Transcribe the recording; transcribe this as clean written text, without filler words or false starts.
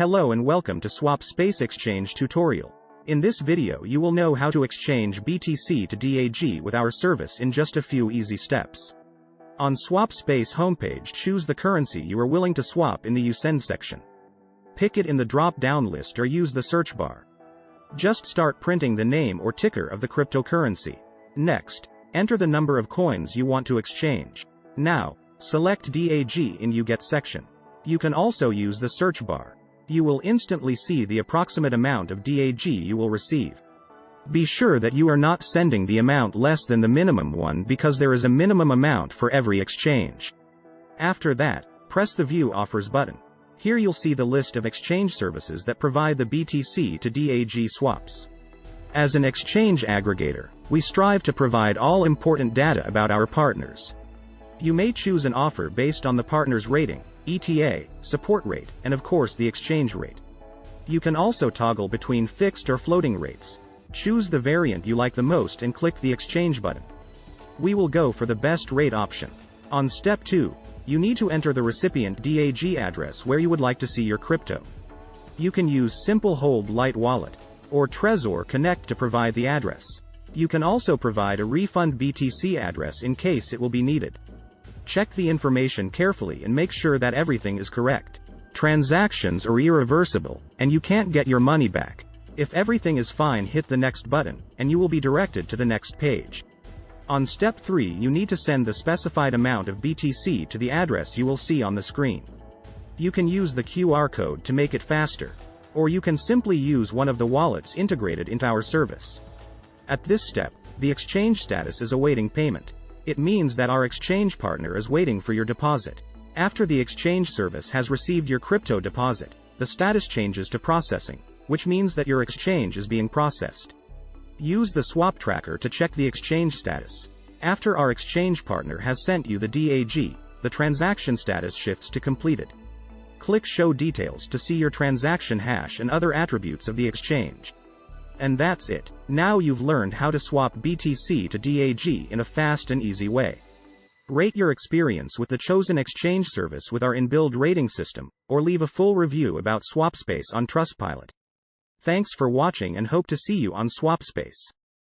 Hello and welcome to SwapSpace exchange tutorial. In this video you will know how to exchange BTC to DAG with our service in just a few easy steps. On SwapSpace homepage, choose the currency you are willing to swap in the You Send section. Pick it in the drop-down list or use the search bar. Just start printing the name or ticker of the cryptocurrency. Next, enter the number of coins you want to exchange. Now, select DAG in You Get section. You can also use the search bar. You will instantly see the approximate amount of DAG you will receive. Be sure that you are not sending the amount less than the minimum one because there is a minimum amount for every exchange. After that, press the View Offers button. Here you'll see the list of exchange services that provide the BTC to DAG swaps. As an exchange aggregator, we strive to provide all important data about our partners. You may choose an offer based on the partner's rating, ETA, support rate, and of course the exchange rate. You can also toggle between fixed or floating rates. Choose the variant you like the most and click the exchange button. We will go for the best rate option. On step 2, you need to enter the recipient DAG address where you would like to see your crypto. You can use Simple Hold Light Wallet or Trezor Connect to provide the address. You can also provide a refund BTC address in case it will be needed. Check the information carefully and make sure that everything is correct. Transactions are irreversible, and you can't get your money back. If everything is fine, hit the next button, and you will be directed to the next page. On step 3, you need to send the specified amount of BTC to the address you will see on the screen. You can use the QR code to make it faster, or you can simply use one of the wallets integrated into our service. At this step, the exchange status is awaiting payment. It means that our exchange partner is waiting for your deposit. After the exchange service has received your crypto deposit, the status changes to processing, which means that your exchange is being processed. Use the swap tracker to check the exchange status. After our exchange partner has sent you the DAG, the transaction status shifts to completed. Click Show Details to see your transaction hash and other attributes of the exchange. And that's it. Now you've learned how to swap BTC to DAG in a fast and easy way. Rate your experience with the chosen exchange service with our inbuilt rating system, or leave a full review about SwapSpace on Trustpilot. Thanks for watching and hope to see you on SwapSpace.